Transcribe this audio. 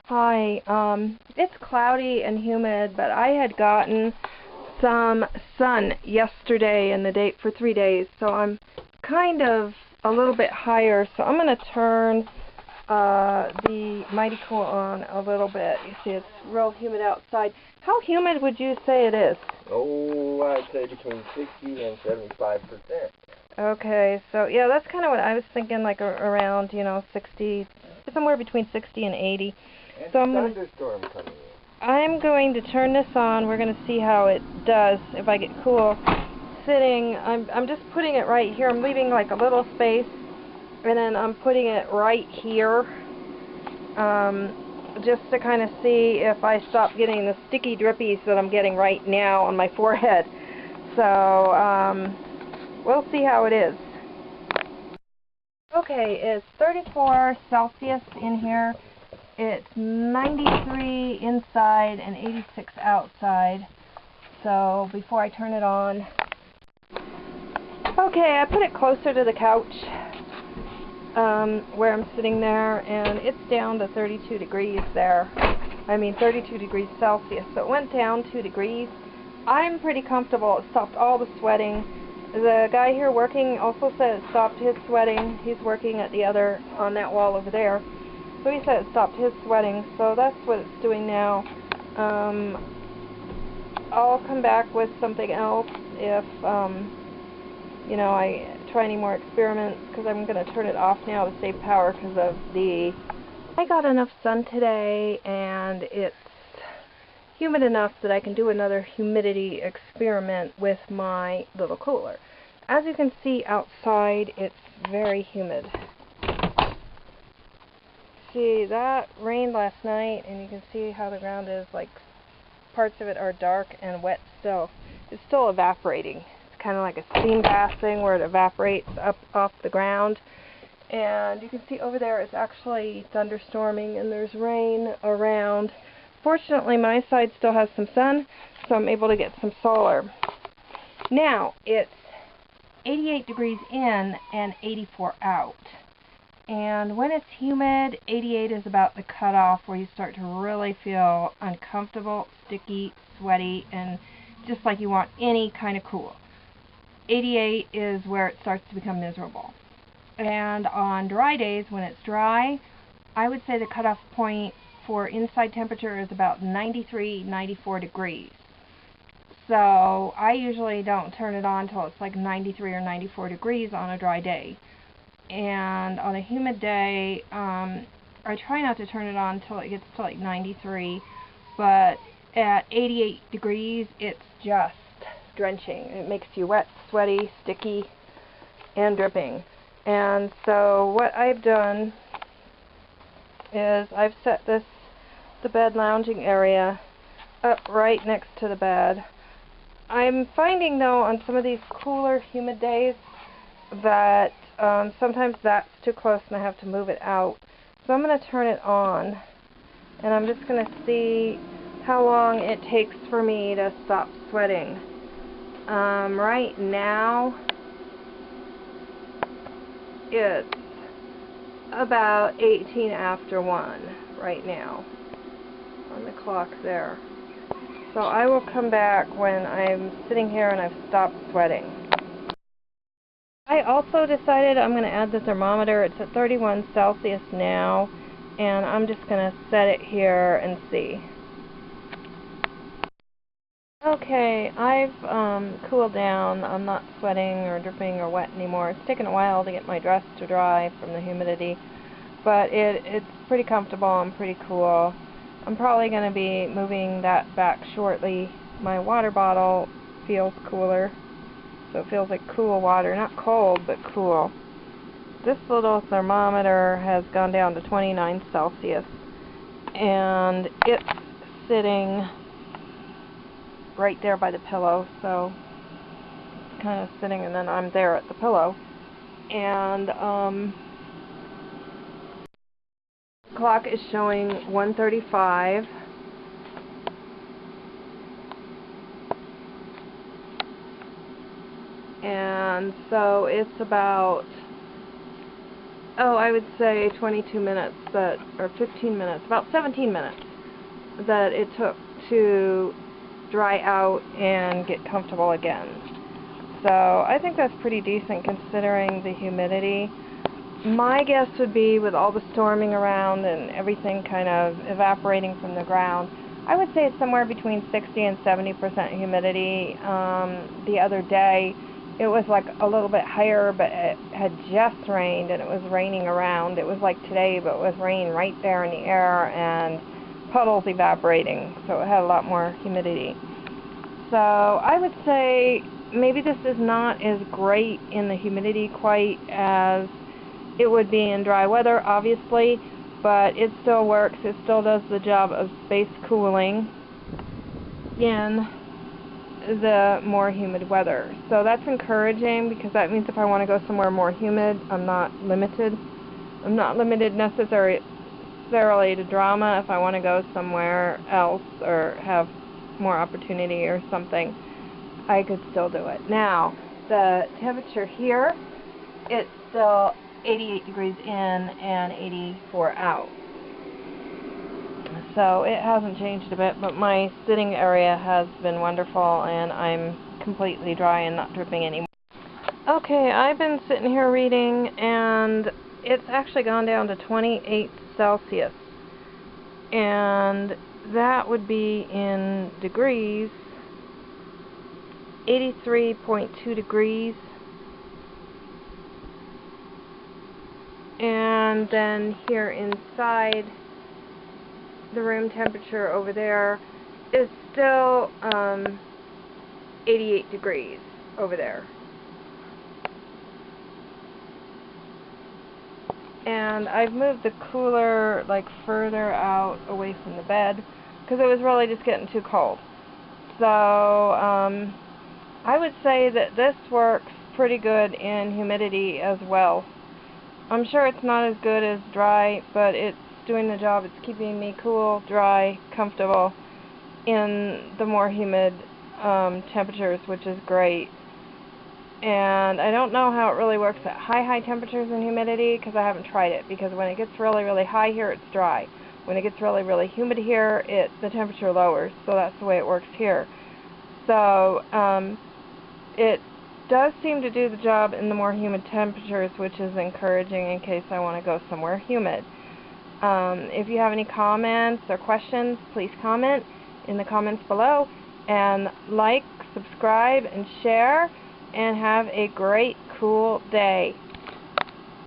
Hi, it's cloudy and humid, but I had gotten some sun yesterday and the date for 3 days, so I'm kind of a little bit higher, so I'm going to turn the MightyKOOL on a little bit. You see it's real humid outside. How humid would you say it is? Oh, I'd say between 60 and 75%. Okay, so yeah, that's kind of what I was thinking, like around, 60, somewhere between 60 and 80. And so thunderstorm coming in. I'm going to turn this on. We're going to see how it does if I get cool. Sitting, I'm just putting it right here. I'm leaving like a little space, and then I'm putting it right here, just to kind of see if I stop getting the sticky drippies that I'm getting right now on my forehead. So we'll see how it is. Okay, it's 34 Celsius in here. It's 93 inside and 86 outside. So before I turn it on, okay, I put it closer to the couch where I'm sitting there, and it's down to 32 degrees there. 32 degrees Celsius. So it went down 2 degrees. I'm pretty comfortable. It stopped all the sweating. The guy here working also said it stopped his sweating. He's working at the other, on that wall over there. So he said it stopped his sweating, so that's what it's doing now. I'll come back with something else if, I try any more experiments, because I'm going to turn it off now to save power because of I got enough sun today, and it's humid enough that I can do another humidity experiment with my little cooler. As you can see outside, it's very humid. See, that rained last night, and you can see how the ground is, like, parts of it are dark and wet still. It's still evaporating. It's kind of like a steam bath thing where it evaporates up off the ground. And you can see over there it's actually thunderstorming, and there's rain around. Fortunately, my side still has some sun, so I'm able to get some solar. Now, it's 88 degrees in and 84 out. And when it's humid, 88 is about the cutoff where you start to really feel uncomfortable, sticky, sweaty, and just like you want any kind of cool. 88 is where it starts to become miserable. And on dry days, when it's dry, I would say the cutoff point for inside temperature is about 93, 94 degrees. So I usually don't turn it on until it's like 93 or 94 degrees on a dry day. And on a humid day, I try not to turn it on until it gets to like 93, but at 88 degrees, it's just drenching. It makes you wet, sweaty, sticky, and dripping. And so what I've done is I've set the bed lounging area up right next to the bed. I'm finding, though, on some of these cooler, humid days that sometimes that's too close and I have to move it out. So I'm going to turn it on, and I'm just going to see how long it takes for me to stop sweating. Right now, it's about 18 after 1 right now on the clock there. So I will come back when I'm sitting here and I've stopped sweating. I also decided I'm going to add the thermometer. It's at 31 Celsius now, and I'm just going to set it here and see. Okay, I've cooled down. I'm not sweating or dripping or wet anymore. It's taken a while to get my dress to dry from the humidity, but it's pretty comfortable and pretty cool. I'm probably going to be moving that back shortly. My water bottle feels cooler. So it feels like cool water, not cold, but cool. This little thermometer has gone down to 29 Celsius, and it's sitting right there by the pillow, so it's kind of sitting, and then I'm there at the pillow. And the clock is showing 1:35. And so it's about oh, I would say 22 minutes, or 15 minutes, about 17 minutes that it took to dry out and get comfortable again. So I think that's pretty decent considering the humidity. My guess would be, with all the storming around and everything kind of evaporating from the ground, I would say it's somewhere between 60 and 70% humidity. The other day it was like a little bit higher, but it had just rained and it was raining around. It was like today, but with rain right there in the air and puddles evaporating, so it had a lot more humidity. So I would say maybe this is not as great in the humidity quite as it would be in dry weather, obviously, but it still works. It still does the job of space cooling in the more humid weather. So that's encouraging, because that means if I want to go somewhere more humid, I'm not limited. I'm not limited necessarily to drama. If I want to go somewhere else or have more opportunity or something, I could still do it. Now, the temperature here, it's still 88 degrees in and 84 out. So it hasn't changed a bit, but my sitting area has been wonderful and I'm completely dry and not dripping anymore. Okay, I've been sitting here reading and it's actually gone down to 28 Celsius. And that would be in degrees, 83.2 degrees. And then here inside, the room temperature over there is still 88 degrees over there. And I've moved the cooler like further out away from the bed because it was really just getting too cold. So I would say that this works pretty good in humidity as well. I'm sure it's not as good as dry, but it's doing the job. It's keeping me cool, dry, comfortable in the more humid temperatures, which is great. And I don't know how it really works at high temperatures and humidity, because I haven't tried it, because when it gets really high here, it's dry. When it gets really humid here, the temperature lowers, so that's the way it works here. So it does seem to do the job in the more humid temperatures, which is encouraging in case I want to go somewhere humid. If you have any comments or questions, please comment in the comments below, and like, subscribe, and share, and have a great, cool day.